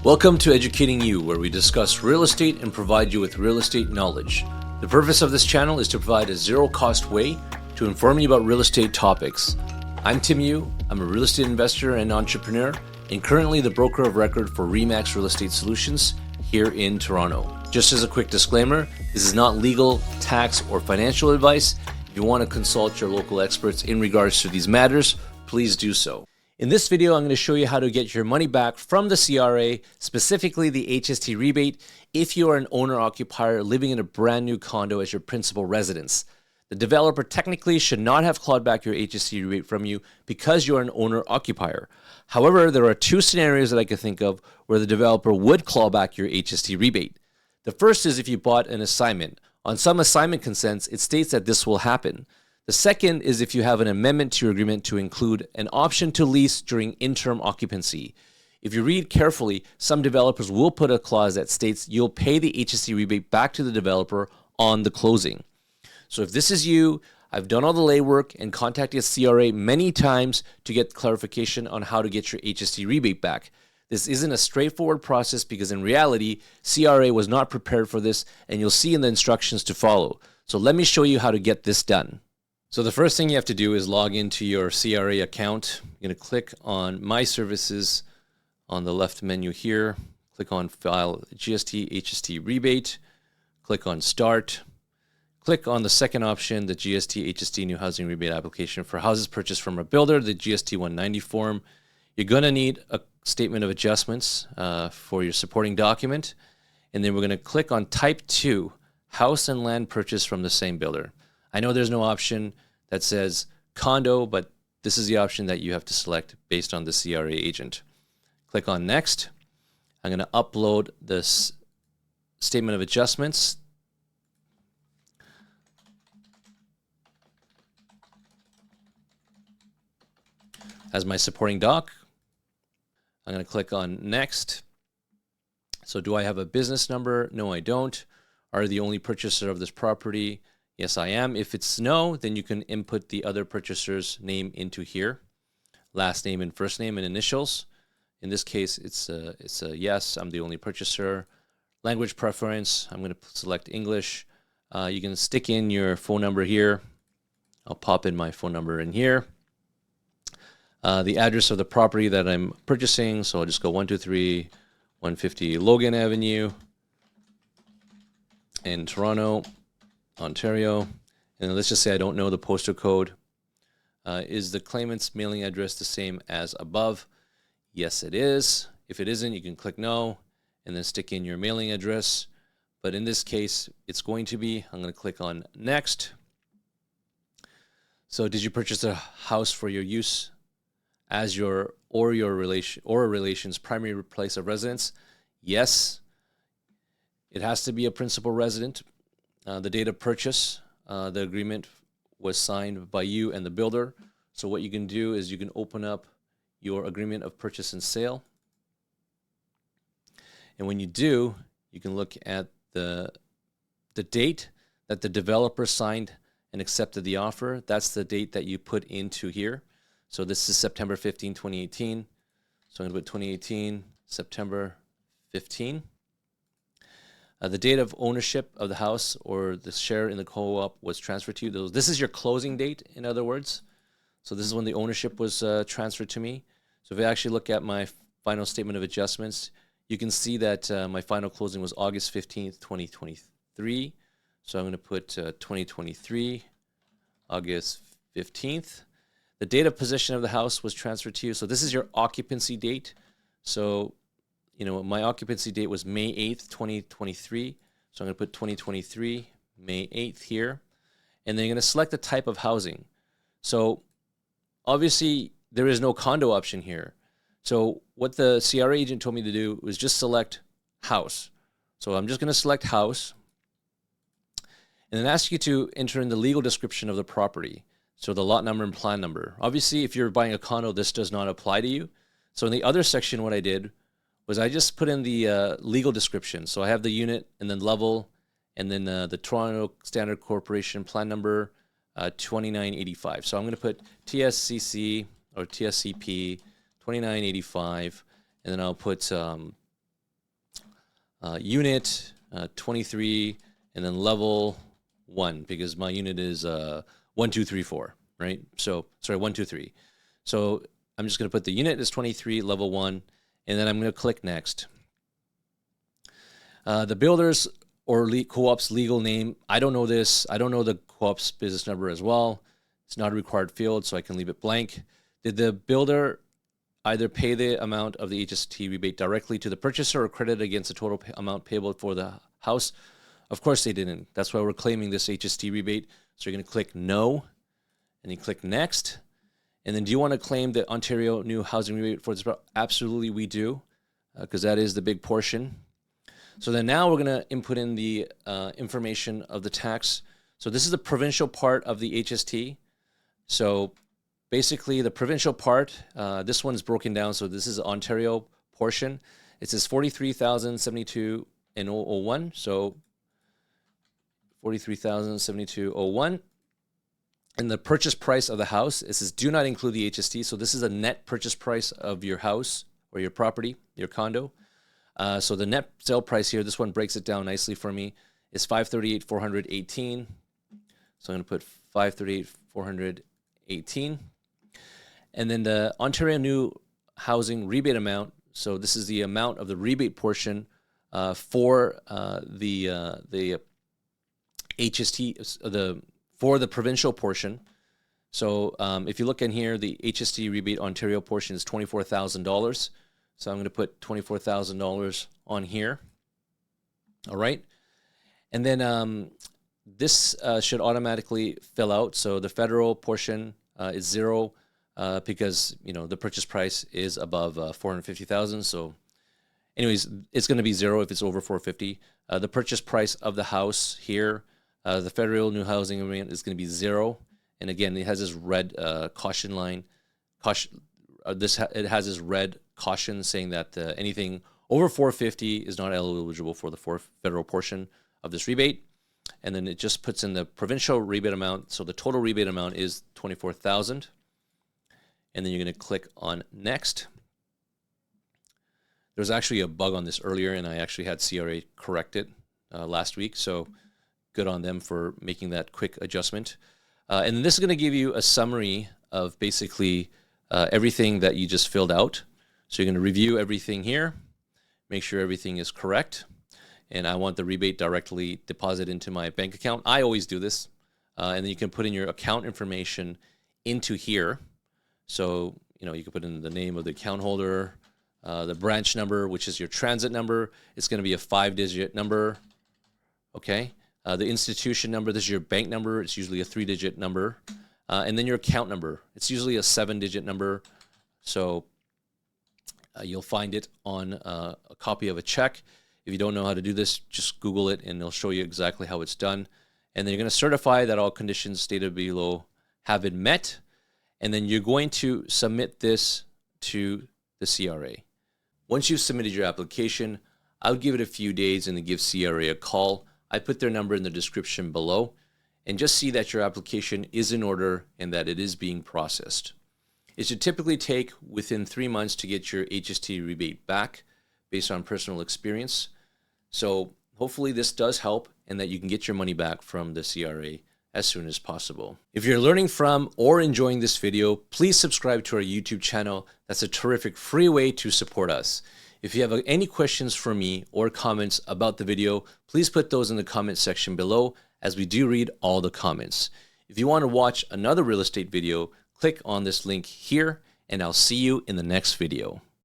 Welcome to Educating You, where we discuss real estate and provide you with real estate knowledge. The purpose of this channel is to provide a zero-cost way to inform you about real estate topics. I'm Tim Yew. I'm a real estate investor and entrepreneur, and currently the broker of record for RE/MAX Real Estate Solutions here in Toronto. Just as a quick disclaimer, this is not legal, tax, or financial advice. If you want to consult your local experts in regards to these matters, please do so. In this video, I'm going to show you how to get your money back from the CRA, specifically the HST rebate, if you are an owner-occupier living in a brand new condo as your principal residence. The developer technically should not have clawed back your HST rebate from you because you're an owner-occupier. However, there are two scenarios that I can think of where the developer would claw back your HST rebate. The first is if you bought an assignment. On some assignment consents, it states that this will happen. The second is if you have an amendment to your agreement to include an option to lease during interim occupancy. If you read carefully, some developers will put a clause that states you'll pay the HST rebate back to the developer on the closing. So if this is you, I've done all the legwork and contacted CRA many times to get clarification on how to get your HST rebate back. This isn't a straightforward process because in reality, CRA was not prepared for this, and you'll see in the instructions to follow. So let me show you how to get this done. So the first thing you have to do is log into your CRA account. You're going to click on My Services on the left menu here. Click on File GST HST Rebate. Click on Start. Click on the second option, the GST HST New Housing Rebate Application for houses purchased from a builder, the GST 190 form. You're going to need a statement of adjustments for your supporting document. And then we're going to click on Type 2, House and Land Purchase from the same builder. I know there's no option that says condo, but this is the option that you have to select based on the CRA agent. Click on Next. I'm going to upload this statement of adjustments. As my supporting doc. I'm going to click on Next. So do I have a business number? No, I don't. Are you the only purchaser of this property? Yes, I am. If it's no, then you can input the other purchaser's name into here. Last name and first name and initials. In this case, it's a yes, I'm the only purchaser. Language preference, I'm going to select English. You can stick in your phone number here. I'll pop in my phone number in here. The address of the property that I'm purchasing, so I'll just go 123 150 Logan Avenue in Toronto, Ontario. And let's just say I don't know the postal code. Is the claimant's mailing address the same as above? Yes, it is. If it isn't, you can click no and then stick in your mailing address. But in this case, it's going to be. I'm going to click on Next. So did you purchase a house for your use as your relation's primary place of residence? Yes. It has to be a principal resident. The date of purchase, the agreement was signed by you and the builder. So what you can do is you can open up your agreement of purchase and sale. And when you do, you can look at the date that the developer signed and accepted the offer. That's the date that you put into here. So this is September 15, 2018. So I'm going to put 2018, September 15. The date of ownership of the house or the share in the co-op was transferred to you. This is your closing date, in other words. So this is when the ownership was transferred to me. So if you actually look at my final statement of adjustments, you can see that my final closing was August 15th, 2023. So I'm going to put 2023, August 15th. The date of possession of the house was transferred to you. So this is your occupancy date. So you know, my occupancy date was May 8th, 2023. So I'm going to put 2023, May 8th here. And then you're going to select the type of housing. So obviously, there is no condo option here. So what the CRA agent told me to do was just select house. So I'm just going to select house. And then ask you to enter in the legal description of the property. So the lot number and plan number. Obviously, if you're buying a condo, this does not apply to you. So in the other section, what I did was I just put in the legal description. So I have the unit and then level and then the Toronto Standard Corporation plan number 2985. So I'm going to put TSCC or TSCP 2985, and then I'll put unit 23, and then level 1, because my unit is 1, 2, 3, 4, right? So sorry, 1, 2, 3. So I'm just going to put the unit as 23, level 1, and then I'm going to click next. The builder's or co-op's legal name, I don't know this. I don't know the co-op's business number as well. It's not a required field, so I can leave it blank. Did the builder either pay the amount of the HST rebate directly to the purchaser or credit against the total amount payable for the house? Of course they didn't. That's why we're claiming this HST rebate. So you're going to click no, and you click next. And then do you want to claim the Ontario new housing rebate for this? Absolutely we do, because that is the big portion. So then now we're going to input in the information of the tax. So this is the provincial part of the HST. So basically the provincial part, this one's broken down. So this is the Ontario portion. It says 43,072 and 001. So 43,072.01. And the purchase price of the house, it says do not include the HST. So this is a net purchase price of your house or your property, your condo. So the net sale price here, this one breaks it down nicely for me, is $538,418. So I'm going to put $538,418. And then the Ontario new housing rebate amount. So this is the amount of the rebate portion for the HST, for the provincial portion. So if you look in here, the HST rebate Ontario portion is $24,000. So I'm going to put $24,000 on here. All right. And then this should automatically fill out. So the federal portion is 0 because, you know, the purchase price is above $450,000. So anyways, it's going to be 0 if it's over $450,000. The purchase price of the house here, the federal new housing agreement is going to be 0. And again, it has this red caution line. It has this red caution saying that anything over $450,000 is not eligible for the federal portion of this rebate. And then it just puts in the provincial rebate amount. So the total rebate amount is $24,000. And then you're going to click on next. There was actually a bug on this earlier, and I actually had CRA correct it last week. So good on them for making that quick adjustment. And this is going to give you a summary of basically everything that you just filled out. So you're going to review everything here, make sure everything is correct. And I want the rebate directly deposited into my bank account. I always do this. And then you can put in your account information into here. So, you know, you can put in the name of the account holder, the branch number, which is your transit number. It's going to be a 5-digit number. Okay. The institution number, this is your bank number. It's usually a 3-digit number. And then your account number. It's usually a 7-digit number. So you'll find it on a copy of a check. If you don't know how to do this, just Google it and it'll show you exactly how it's done. And then you're going to certify that all conditions stated below have been met. And then you're going to submit this to the CRA. Once you've submitted your application, I would give it a few days and then give CRA a call. I put their number in the description below, and just see that your application is in order and that it is being processed. It should typically take within 3 months to get your HST rebate back based on personal experience. So hopefully this does help and that you can get your money back from the CRA as soon as possible. If you're learning from or enjoying this video, please subscribe to our YouTube channel. That's a terrific free way to support us. If you have any questions for me or comments about the video, please put those in the comment section below, as we do read all the comments. If you want to watch another real estate video, click on this link here, and I'll see you in the next video.